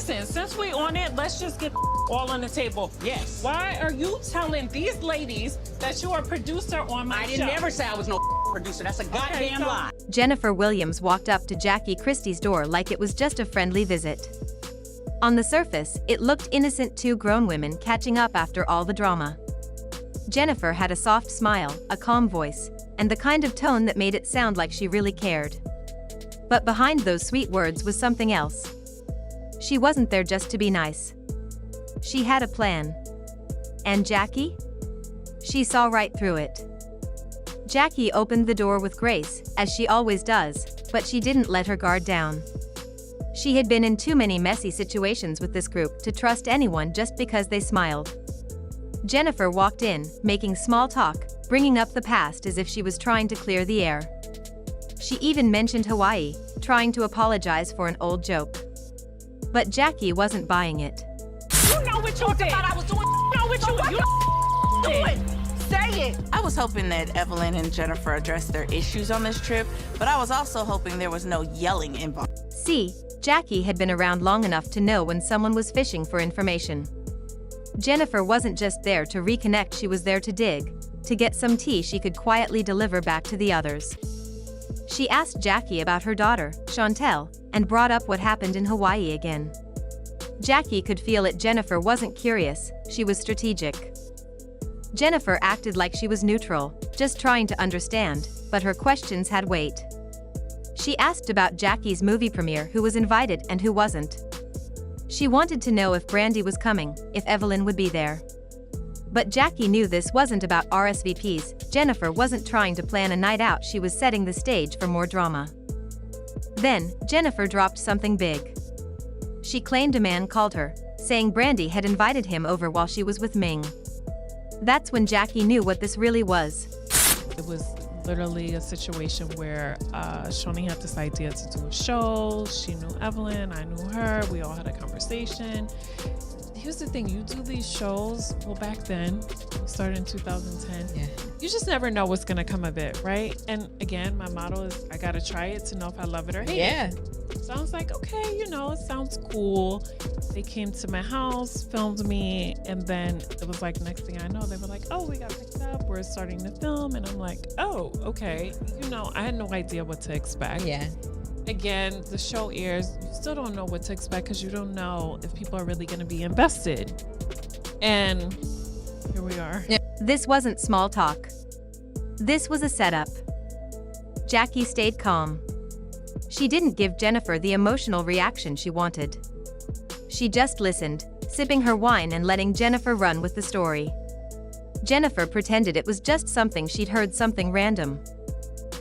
listen, since we on it, let's just get all on the table. Yes. Why are you telling these ladies that you're a producer on my show? I didn't never say I was no producer. That's a goddamn lie. Jennifer Williams walked up to Jackie Christie's door like it was just a friendly visit. On the surface, it looked innocent, two grown women catching up after all the drama. Jennifer had a soft smile, a calm voice, and the kind of tone that made it sound like she really cared. But behind those sweet words was something else. She wasn't there just to be nice. She had a plan. And Jackie? She saw right through it. Jackie opened the door with grace, as she always does, but she didn't let her guard down. She had been in too many messy situations with this group to trust anyone just because they smiled. Jennifer walked in, making small talk, bringing up the past as if she was trying to clear the air. She even mentioned Hawaii, trying to apologize for an old joke. But Jackie wasn't buying it. You know what you did. I was doing. You know what you doing. Say it. I was hoping that Evelyn and Jennifer addressed their issues on this trip, but I was also hoping there was no yelling involved. See, Jackie had been around long enough to know when someone was fishing for information. Jennifer wasn't just there to reconnect, she was there to dig, to get some tea she could quietly deliver back to the others. She asked Jackie about her daughter, Chantel, and brought up what happened in Hawaii again. Jackie could feel it. Jennifer wasn't curious, she was strategic. Jennifer acted like she was neutral, just trying to understand, but her questions had weight. She asked about Jackie's movie premiere, who was invited and who wasn't. She wanted to know if Brandy was coming, if Evelyn would be there. But Jackie knew this wasn't about RSVPs. Jennifer wasn't trying to plan a night out, she was setting the stage for more drama. Then, Jennifer dropped something big. She claimed a man called her, saying Brandy had invited him over while she was with Ming. That's when Jackie knew what this really was. It was literally a situation where Shoni had this idea to do a show. She knew Evelyn, I knew her, we all had a conversation. Here's the thing, you do these shows, well back then, we started in 2010, you just never know what's gonna come of it, right? And again, my motto is, I gotta try it to know if I love it or hate it. So I was like, okay, you know, it sounds cool. They came to my house, filmed me, and then it was like, next thing I know, they were like, oh, we got picked up, we're starting to film, and I'm like, oh, okay. You know, I had no idea what to expect. Again, the show airs, you still don't know what to expect because you don't know if people are really going to be invested. And here we are. This wasn't small talk. This was a setup. Jackie stayed calm. She didn't give Jennifer the emotional reaction she wanted. She just listened, sipping her wine and letting Jennifer run with the story. Jennifer pretended it was just something she'd heard, something random.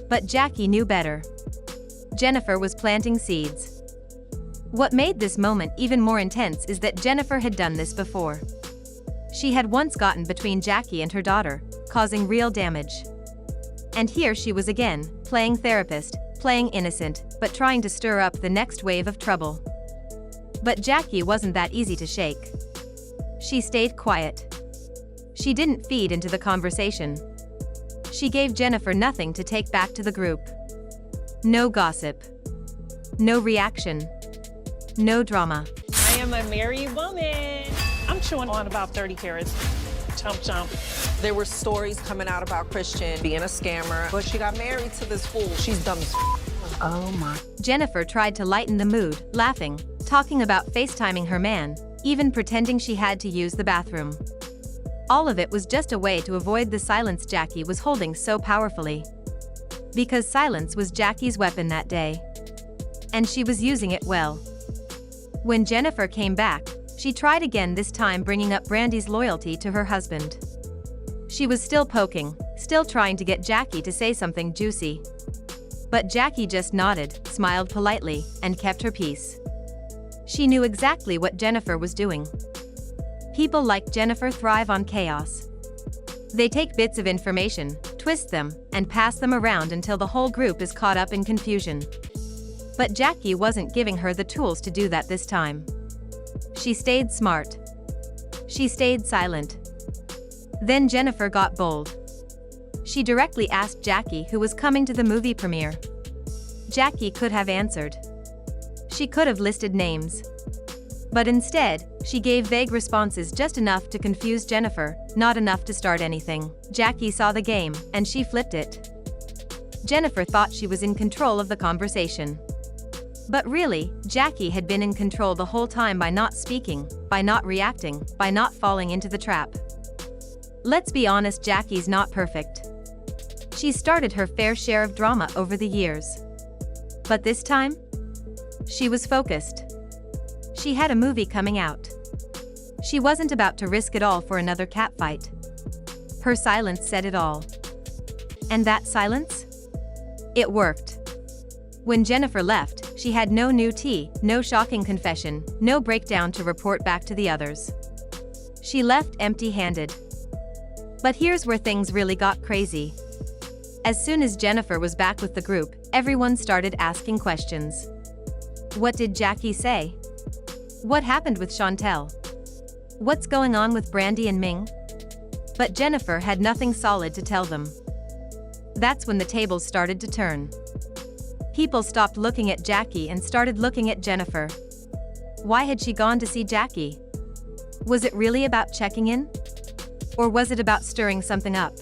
But Jackie knew better. Jennifer was planting seeds. What made this moment even more intense is that Jennifer had done this before. She had once gotten between Jackie and her daughter, causing real damage. And here she was again, playing therapist, playing innocent, but trying to stir up the next wave of trouble. But Jackie wasn't that easy to shake. She stayed quiet. She didn't feed into the conversation. She gave Jennifer nothing to take back to the group. No gossip. No reaction. No drama. I am a married woman. I'm chewing on about 30 carats. Chomp chomp. There were stories coming out about Christian being a scammer, but she got married to this fool. She's dumb as Oh my. Jennifer tried to lighten the mood, laughing, talking about FaceTiming her man, even pretending she had to use the bathroom. All of it was just a way to avoid the silence Jackie was holding so powerfully. Because silence was Jackie's weapon that day. And she was using it well. When Jennifer came back, she tried again, this time bringing up Brandy's loyalty to her husband. She was still poking, still trying to get Jackie to say something juicy. But Jackie just nodded, smiled politely, and kept her peace. She knew exactly what Jennifer was doing. People like Jennifer thrive on chaos. They take bits of information, twist them, and pass them around until the whole group is caught up in confusion. But Jackie wasn't giving her the tools to do that this time. She stayed smart. She stayed silent. Then Jennifer got bold. She directly asked Jackie who was coming to the movie premiere. Jackie could have answered. She could have listed names. But instead, she gave vague responses just enough to confuse Jennifer, not enough to start anything. Jackie saw the game, and she flipped it. Jennifer thought she was in control of the conversation. But really, Jackie had been in control the whole time by not speaking, by not reacting, by not falling into the trap. Let's be honest, Jackie's not perfect. She started her fair share of drama over the years. But this time, she was focused. She had a movie coming out. She wasn't about to risk it all for another catfight. Her silence said it all. And that silence? It worked. When Jennifer left, she had no new tea, no shocking confession, no breakdown to report back to the others. She left empty-handed. But here's where things really got crazy. As soon as Jennifer was back with the group, everyone started asking questions. What did Jackie say? What happened with Chantel? What's going on with Brandy and Ming? But Jennifer had nothing solid to tell them. That's when the tables started to turn. People stopped looking at Jackie and started looking at Jennifer. Why had she gone to see Jackie? Was it really about checking in? Or was it about stirring something up?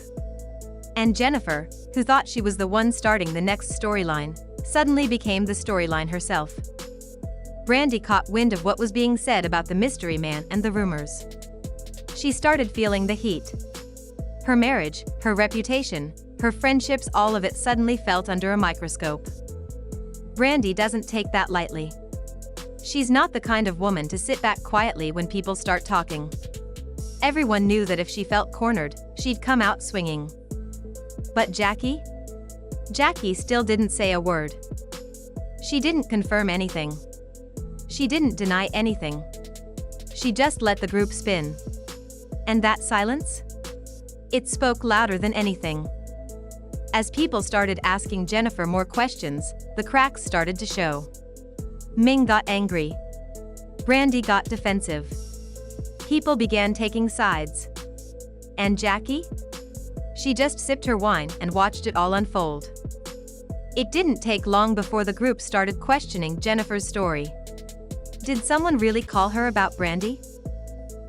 And Jennifer, who thought she was the one starting the next storyline, suddenly became the storyline herself. Brandy caught wind of what was being said about the mystery man and the rumors. She started feeling the heat. Her marriage, her reputation, her friendships, all of it suddenly felt under a microscope. Brandy doesn't take that lightly. She's not the kind of woman to sit back quietly when people start talking. Everyone knew that if she felt cornered, she'd come out swinging. But Jackie? Jackie still didn't say a word. She didn't confirm anything. She didn't deny anything. She just let the group spin. And that silence? It spoke louder than anything. As people started asking Jennifer more questions, the cracks started to show. Ming got angry. Brandy got defensive. People began taking sides. And Jackie? She just sipped her wine and watched it all unfold. It didn't take long before the group started questioning Jennifer's story. Did someone really call her about Brandy?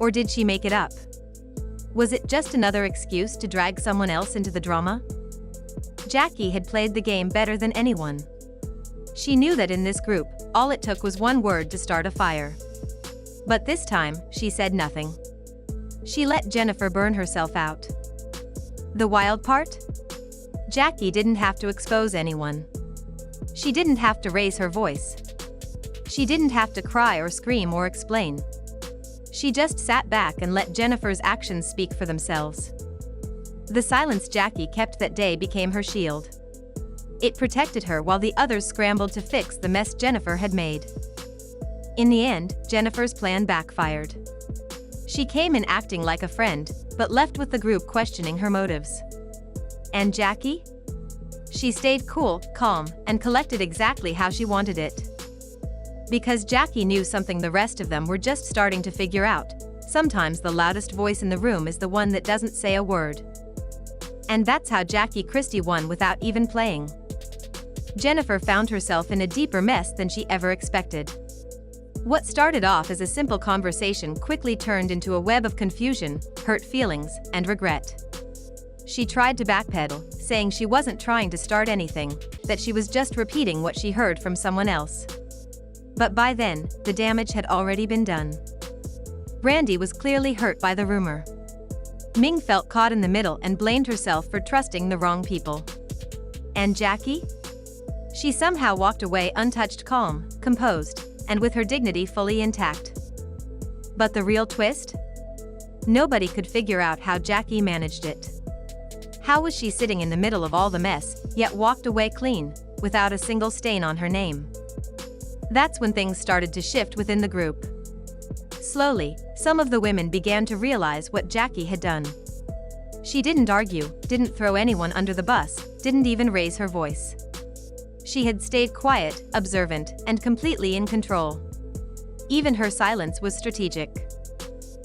Or did she make it up? Was it just another excuse to drag someone else into the drama? Jackie had played the game better than anyone. She knew that in this group, all it took was one word to start a fire. But this time, she said nothing. She let Jennifer burn herself out. The wild part? Jackie didn't have to expose anyone. She didn't have to raise her voice. She didn't have to cry or scream or explain. She just sat back and let Jennifer's actions speak for themselves. The silence Jackie kept that day became her shield. It protected her while the others scrambled to fix the mess Jennifer had made. In the end, Jennifer's plan backfired. She came in acting like a friend, but left with the group questioning her motives. And Jackie? She stayed cool, calm, and collected exactly how she wanted it. Because Jackie knew something the rest of them were just starting to figure out. Sometimes the loudest voice in the room is the one that doesn't say a word. And that's how Christy won without even playing. Jennifer found herself in a deeper mess than she ever expected. What started off as a simple conversation quickly turned into a web of confusion, hurt feelings, and regret. She tried to backpedal, saying she wasn't trying to start anything, that she was just repeating what she heard from someone else. But by then, the damage had already been done. Brandy was clearly hurt by the rumor. Ming felt caught in the middle and blamed herself for trusting the wrong people. And Jackie? She somehow walked away untouched, calm, composed, and with her dignity fully intact. But the real twist? Nobody could figure out how Jackie managed it. How was she sitting in the middle of all the mess, yet walked away clean, without a single stain on her name? That's when things started to shift within the group. Slowly, some of the women began to realize what Jackie had done. She didn't argue, didn't throw anyone under the bus, didn't even raise her voice. She had stayed quiet, observant, and completely in control. Even her silence was strategic.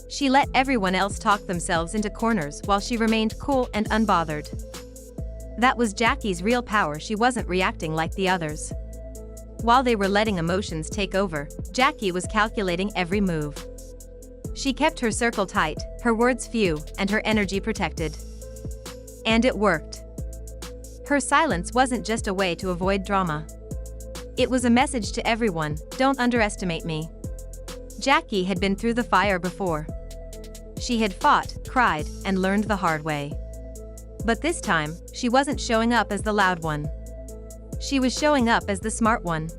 She let everyone else talk themselves into corners while she remained cool and unbothered. That was Jackie's real power. She wasn't reacting like the others. While they were letting emotions take over, Jackie was calculating every move. She kept her circle tight, her words few, and her energy protected. And it worked. Her silence wasn't just a way to avoid drama. It was a message to everyone, don't underestimate me. Jackie had been through the fire before. She had fought, cried, and learned the hard way. But this time, she wasn't showing up as the loud one. She was showing up as the smart one.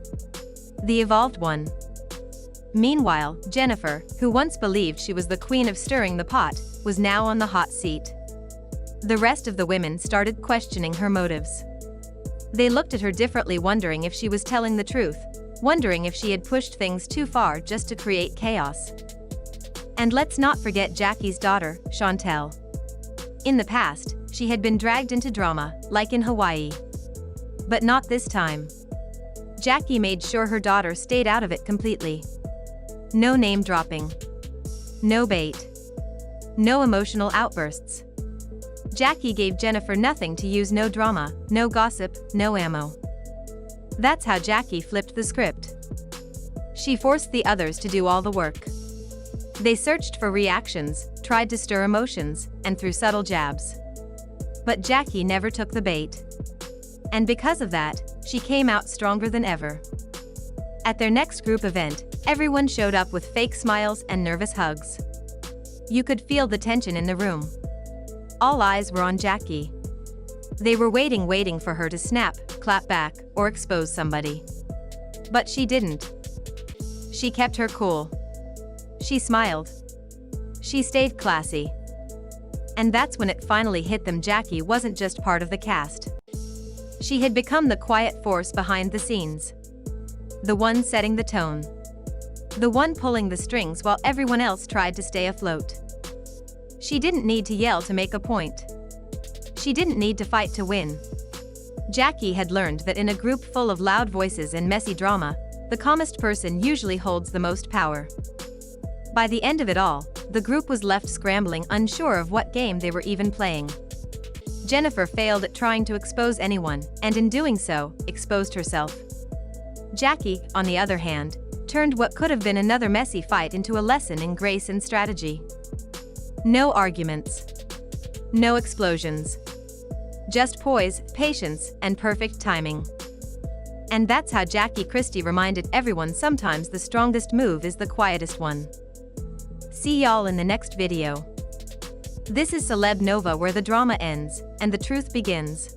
The evolved one. Meanwhile, Jennifer, who once believed she was the queen of stirring the pot, was now on the hot seat. The rest of the women started questioning her motives. They looked at her differently, wondering if she was telling the truth, wondering if she had pushed things too far just to create chaos. And let's not forget Jackie's daughter, Chantel. In the past, she had been dragged into drama, like in Hawaii. But not this time. Jackie made sure her daughter stayed out of it completely. No name dropping. No bait. No emotional outbursts. Jackie gave Jennifer nothing to use, no drama, no gossip, no ammo. That's how Jackie flipped the script. She forced the others to do all the work. They searched for reactions, tried to stir emotions, and threw subtle jabs. But Jackie never took the bait. And because of that, she came out stronger than ever. At their next group event, everyone showed up with fake smiles and nervous hugs. You could feel the tension in the room. All eyes were on Jackie. They were waiting for her to snap, clap back, or expose somebody. But she didn't. She kept her cool. She smiled. She stayed classy. And that's when it finally hit them: Jackie wasn't just part of the cast. She had become the quiet force behind the scenes. The one setting the tone. The one pulling the strings while everyone else tried to stay afloat. She didn't need to yell to make a point. She didn't need to fight to win. Jackie had learned that in a group full of loud voices and messy drama, the calmest person usually holds the most power. By the end of it all, the group was left scrambling, unsure of what game they were even playing. Jennifer failed at trying to expose anyone, and in doing so, exposed herself. Jackie, on the other hand, turned what could have been another messy fight into a lesson in grace and strategy. No arguments. No explosions. Just poise, patience, and perfect timing. And that's how Jackie Christy reminded everyone sometimes the strongest move is the quietest one. See y'all in the next video. This is Celeb Nova, where the drama ends and the truth begins.